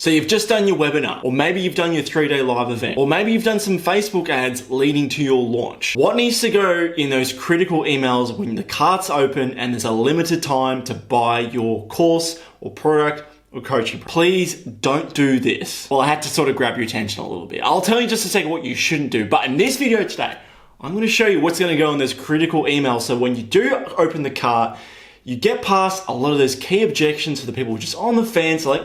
So you've just done your webinar, or maybe you've done your 3-day live event, or maybe you've done some Facebook ads leading to your launch. What needs to go in those critical emails when the cart's open and there's a limited time to buy your course or product or coaching? Please don't do this. Well, I had to sort of grab your attention a little bit. I'll tell you just a second what you shouldn't do, but in this video today, I'm going to show you what's going to go in those critical emails. So when you do open the cart, you get past a lot of those key objections for the people just on the fence, like,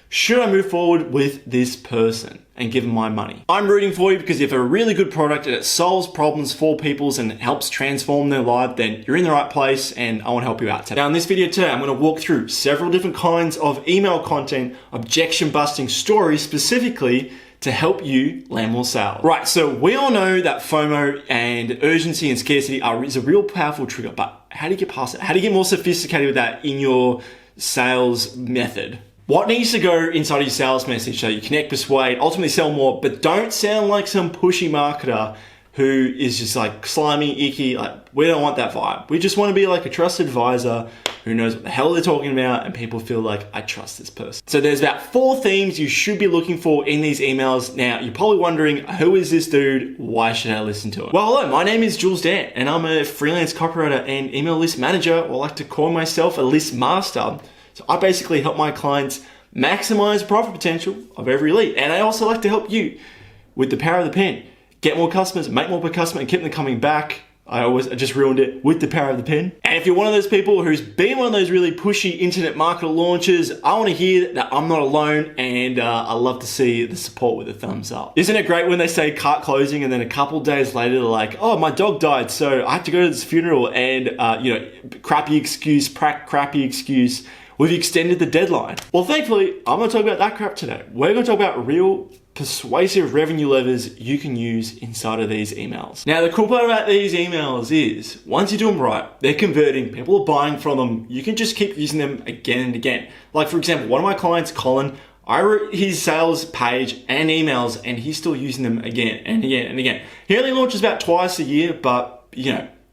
should I move forward with this person and give them my money? I'm rooting for you because if you have a really good product and it solves problems for people and it helps transform their life, then you're in the right place and I want to help you out today. Now in this video today, I'm going to walk through several different kinds of email content, objection busting stories specifically to help you land more sales. Right, so we all know that FOMO and urgency and scarcity is a real powerful trigger, but how do you get past it? How do you get more sophisticated with that in your sales method? What needs to go inside of your sales message so you connect, persuade, ultimately sell more, but don't sound like some pushy marketer who is just like slimy, icky. Like, we don't want that vibe. We just want to be like a trusted advisor who knows what the hell they're talking about and people feel like, I trust this person. So there's about 4 themes you should be looking for in these emails. Now, you're probably wondering, who is this dude? Why should I listen to it? Well, hello, my name is Jules Dan and I'm a freelance copywriter and email list manager, or I like to call myself a list master. So I basically help my clients maximize the profit potential of every lead. And I also like to help you with the power of the pen. Get more customers, make more per customer, and keep them coming back. I just ruined it with the power of the pen. And if you're one of those people who's been one of those really pushy internet marketer launches, I want to hear that I'm not alone, and I love to see the support with a thumbs up. Isn't it great when they say cart closing and then a couple days later they're like, oh, my dog died, so I have to go to this funeral, and crappy excuse, we've extended the deadline. Well, thankfully, I'm gonna talk about that crap today. We're gonna talk about real persuasive revenue levers you can use inside of these emails. Now, the cool part about these emails is once you do them right, they're converting, people are buying from them, you can just keep using them again and again. Like for example, one of my clients, Colin, I wrote his sales page and emails and he's still using them again and again and again. He only launches about twice a year, but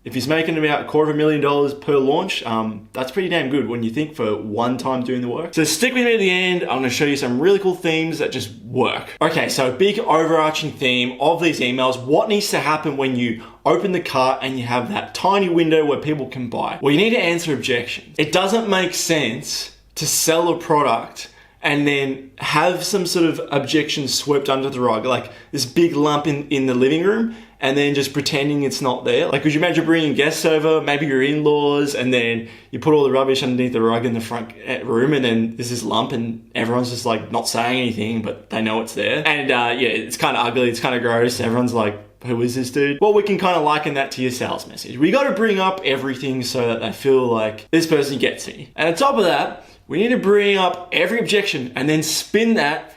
if he's making about $250,000 per launch, that's pretty damn good when you think for one time doing the work. So stick with me to the end. I'm gonna show you some really cool themes that just work. Okay, so a big overarching theme of these emails, what needs to happen when you open the cart and you have that tiny window where people can buy? Well, you need to answer objections. It doesn't make sense to sell a product and then have some sort of objection swept under the rug, like this big lump in the living room, and then just pretending it's not there. Like, could you imagine bringing guests over, maybe your in-laws, and then you put all the rubbish underneath the rug in the front room, and then there's this lump, and everyone's just like not saying anything, but they know it's there. And it's kind of ugly, it's kind of gross. Everyone's like, who is this dude? Well, we can kind of liken that to your sales message. We got to bring up everything so that they feel like this person gets me. And on top of that, we need to bring up every objection and then spin that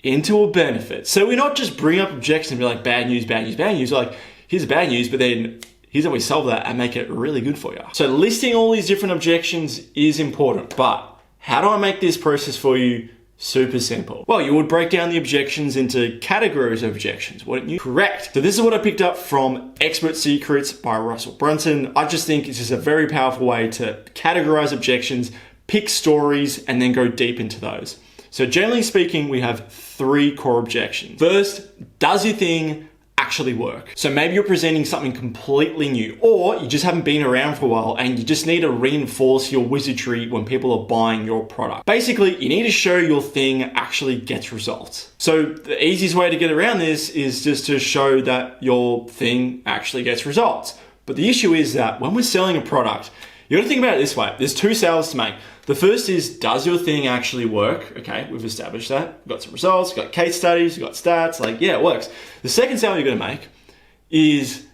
into a benefit. So we're not just bring up objections and be like, bad news, bad news, bad news. Like, here's the bad news, but then here's how we solve that and make it really good for you. So listing all these different objections is important, but how do I make this process for you super simple? Well, you would break down the objections into categories of objections, wouldn't you? Correct. So this is what I picked up from Expert Secrets by Russell Brunson. I just think it's just a very powerful way to categorize objections, pick stories, and then go deep into those. So generally speaking, we have 3 core objections. First, does your thing actually work? So maybe you're presenting something completely new, or you just haven't been around for a while and you just need to reinforce your wizardry when people are buying your product. Basically, you need to show your thing actually gets results. So the easiest way to get around this is just to show that your thing actually gets results. But the issue is that when we're selling a product, you gotta think about it this way. There's 2 sales to make. The first is, does your thing actually work? Okay, we've established that. We've got some results, we've got case studies, we've got stats, like, yeah, it works. The second sale you're gonna make is,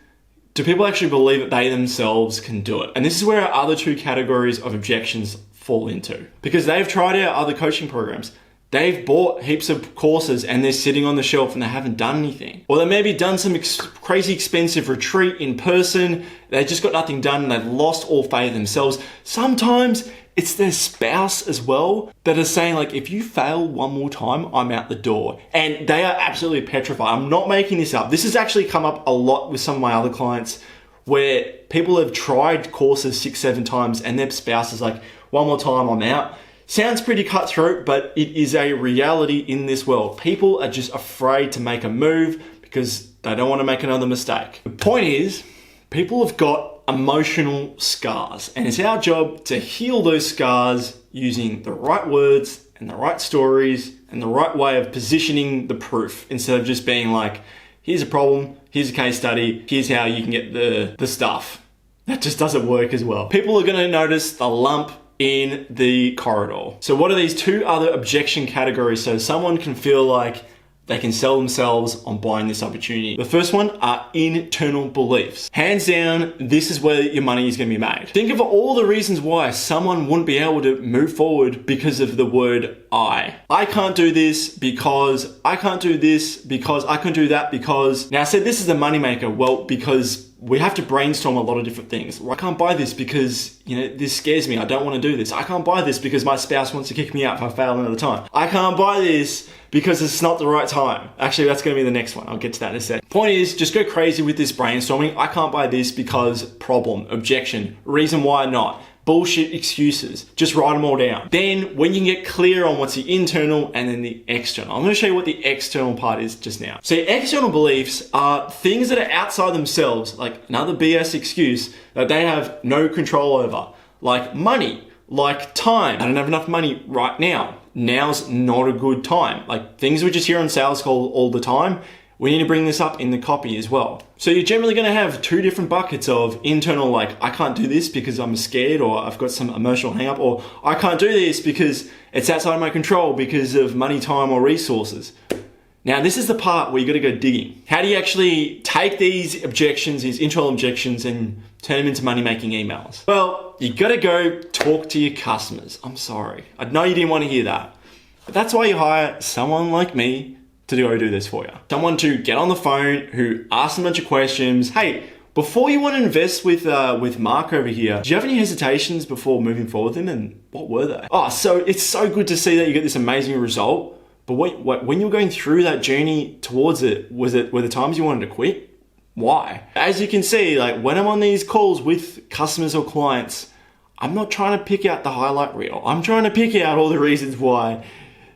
do people actually believe that they themselves can do it? And this is where our other 2 categories of objections fall into. Because they've tried out other coaching programs. They've bought heaps of courses and they're sitting on the shelf and they haven't done anything. Or they maybe done some crazy expensive retreat in person. They just got nothing done and they've lost all faith in themselves. Sometimes it's their spouse as well that are saying like, if you fail one more time, I'm out the door. And they are absolutely petrified. I'm not making this up. This has actually come up a lot with some of my other clients where people have tried courses 6, 7 times and their spouse is like, one more time, I'm out. Sounds pretty cutthroat, but it is a reality in this world. People are just afraid to make a move because they don't want to make another mistake. The point is, people have got emotional scars, and it's our job to heal those scars using the right words and the right stories and the right way of positioning the proof, instead of just being like, here's a problem, here's a case study, here's how you can get the stuff. That just doesn't work as well. People are going to notice the lump in the corridor. So what are these two other objection categories so someone can feel like they can sell themselves on buying this opportunity? The first one are internal beliefs. Hands down, this is where your money is going to be made. Think of all the reasons why someone wouldn't be able to move forward because of the word I. I can't do this because, I can't do this because, I can't do that because. Now I said this is a moneymaker. Well, because we have to brainstorm a lot of different things. I can't buy this because, this scares me. I don't want to do this. I can't buy this because my spouse wants to kick me out if I fail another time. I can't buy this because it's not the right time. Actually, that's going to be the next one. I'll get to that in a sec. Point is, just go crazy with this brainstorming. I can't buy this because problem, objection, reason why not. Bullshit excuses. Just write them all down. Then when you can get clear on what's the internal and then the external. I'm going to show you what the external part is just now. So external beliefs are things that are outside themselves, like another BS excuse that they have no control over, like money, like time. I don't have enough money right now. Now's not a good time. Like things we just hear on sales call all the time. We need to bring this up in the copy as well. So you're generally going to have two different buckets of internal, like I can't do this because I'm scared or I've got some emotional hang up, or I can't do this because it's outside of my control because of money, time, or resources. Now, this is the part where you got to go digging. How do you actually take these objections, these internal objections, and turn them into money-making emails? Well, you got to go talk to your customers. I'm sorry. I know you didn't want to hear that, but that's why you hire someone like me to go do this for you. Someone to get on the phone who asks a bunch of questions. Hey, before you want to invest with Mark over here, do you have any hesitations before moving forward with him, and what were they? Oh, so it's so good to see that you get this amazing result. But when you were going through that journey towards it, were the times you wanted to quit? Why? As you can see, like when I'm on these calls with customers or clients, I'm not trying to pick out the highlight reel. I'm trying to pick out all the reasons why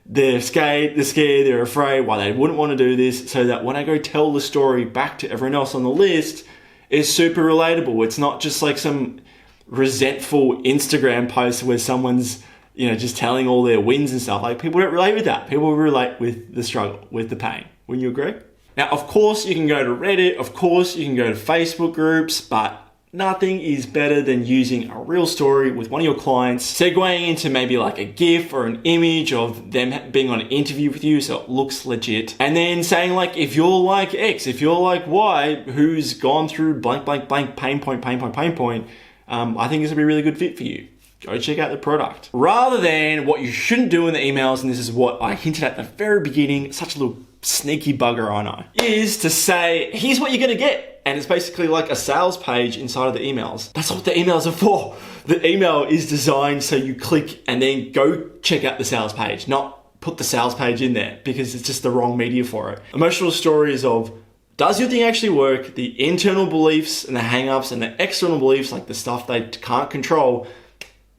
they're scared, they're afraid, why they wouldn't want to do this, so that when I go tell the story back to everyone else on the list, it's super relatable. It's not just like some resentful Instagram post where someone's just telling all their wins and stuff. Like people don't relate with that. People relate with the struggle, with the pain. Wouldn't you agree? Now, of course, you can go to Reddit. Of course, you can go to Facebook groups, but nothing is better than using a real story with one of your clients, segueing into maybe like a GIF or an image of them being on an interview with you so it looks legit. And then saying like, if you're like X, if you're like Y, who's gone through blank, blank, blank, pain point, I think this would be a really good fit for you. Go check out the product. Rather than what you shouldn't do in the emails, and this is what I hinted at the very beginning, such a little sneaky bugger I know, is to say, here's what you're gonna get. And it's basically like a sales page inside of the emails. That's what the emails are for. The email is designed so you click and then go check out the sales page, not put the sales page in there because it's just the wrong media for it. Emotional stories of, does your thing actually work? The internal beliefs and the hang-ups and the external beliefs, like the stuff they can't control,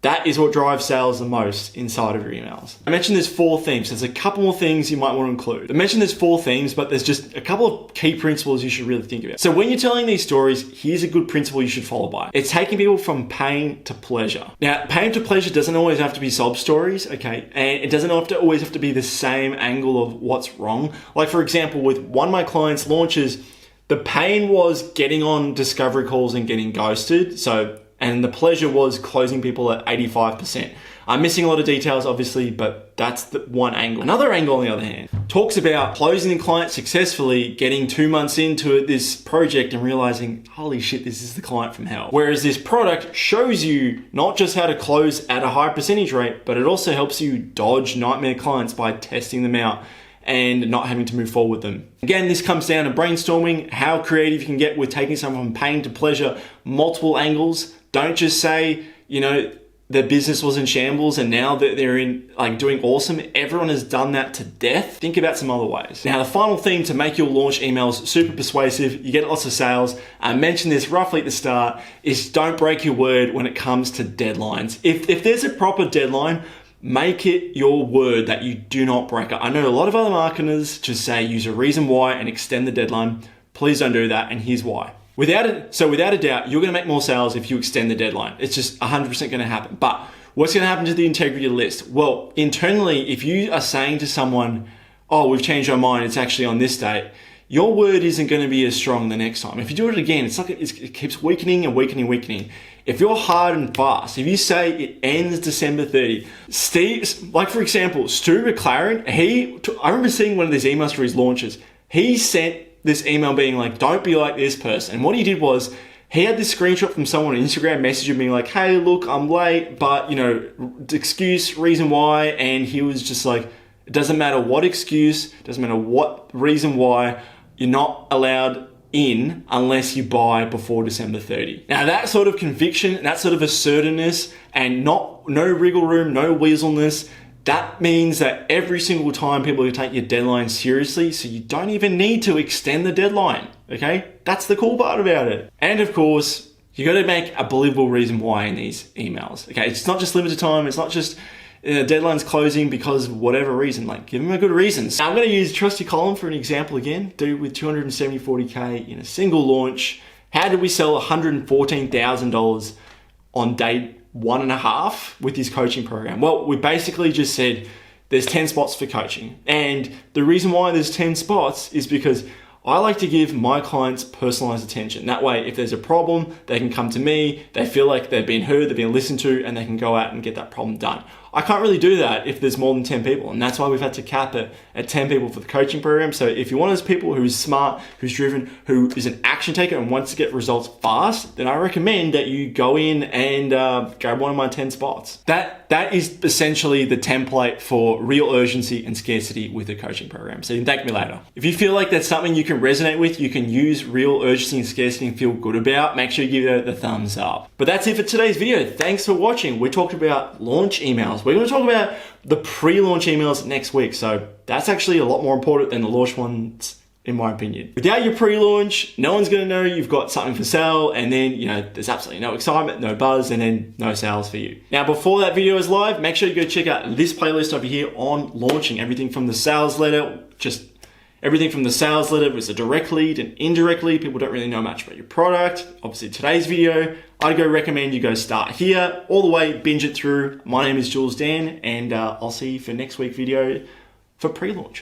that is what drives sales the most inside of your emails. I mentioned there's 4 themes. There's a couple more things you might want to include. I mentioned there's 4 themes, but there's just a couple of key principles you should really think about. So when you're telling these stories, here's a good principle you should follow by. It's taking people from pain to pleasure. Now, pain to pleasure doesn't always have to be sob stories, okay? And it doesn't always have to be the same angle of what's wrong. Like for example, with one of my clients' launches, the pain was getting on discovery calls and getting ghosted. And the pleasure was closing people at 85%. I'm missing a lot of details, obviously, but that's the one angle. Another angle, on the other hand, talks about closing the client successfully, getting 2 months into this project and realizing, holy shit, this is the client from hell. Whereas this product shows you not just how to close at a high percentage rate, but it also helps you dodge nightmare clients by testing them out and not having to move forward with them. Again, this comes down to brainstorming, how creative you can get with taking someone from pain to pleasure, multiple angles. Don't just say, their business was in shambles and now that they're in doing awesome. Everyone has done that to death. Think about some other ways. Now, the final thing to make your launch emails super persuasive, you get lots of sales. I mentioned this roughly at the start, is don't break your word when it comes to deadlines. If there's a proper deadline, make it your word that you do not break it. I know a lot of other marketers just say use a reason why and extend the deadline. Please don't do that, and here's why. Without a doubt, you're gonna make more sales if you extend the deadline. It's just 100% gonna happen. But what's gonna happen to the integrity list? Well, internally, if you are saying to someone, oh, we've changed our mind, it's actually on this date, your word isn't gonna be as strong the next time. If you do it again, it's like it keeps weakening and weakening and weakening. If you're hard and fast, if you say it ends December 30, like for example, Stu McLaren, I remember seeing one of these emails for his launches. He sent this email being like, don't be like this person. And what he did was, he had this screenshot from someone on Instagram messaging me like, hey, look, I'm late, but excuse, reason why. And he was just like, it doesn't matter what excuse, doesn't matter what reason why, you're not allowed in unless you buy before December 30. Now that sort of conviction, that sort of assertiveness, and no wriggle room, no weaselness, that means that every single time people will take your deadline seriously, so you don't even need to extend the deadline, okay? That's the cool part about it. And of course, you gotta make a believable reason why in these emails, okay? It's not just limited time, it's not just deadline's closing because of whatever reason, like give them a good reason. So I'm gonna use Trusty Colin for an example again. Dude with 240K in a single launch, how did we sell $114,000 on day 1.5 with his coaching program? Well, we basically just said there's 10 spots for coaching. And the reason why there's 10 spots is because I like to give my clients personalized attention. That way, if there's a problem, they can come to me, they feel like they've been heard, they've been listened to, and they can go out and get that problem done. I can't really do that if there's more than 10 people. And that's why we've had to cap it at 10 people for the coaching program. So if you're one of those people who's smart, who's driven, who is an action taker and wants to get results fast, then I recommend that you go in and grab one of my 10 spots. That is essentially the template for real urgency and scarcity with the coaching program. So you can thank me later. If you feel like that's something you can resonate with, you can use real urgency and scarcity and feel good about, make sure you give it the thumbs up. But that's it for today's video. Thanks for watching. We talked about launch emails. We're going to talk about the pre-launch emails next week. So that's actually a lot more important than the launch ones, in my opinion. Without your pre-launch, no one's going to know you've got something for sale, and then there's absolutely no excitement, no buzz, and then no sales for you. Now, before that video is live, make sure you go check out this playlist over here on launching. Everything from the sales letter, everything from the sales letter was a direct lead and indirect lead. People don't really know much about your product. Obviously, today's video, I'd go recommend you go start here, all the way, binge it through. My name is Jules Dan, and I'll see you for next week's video for pre-launch.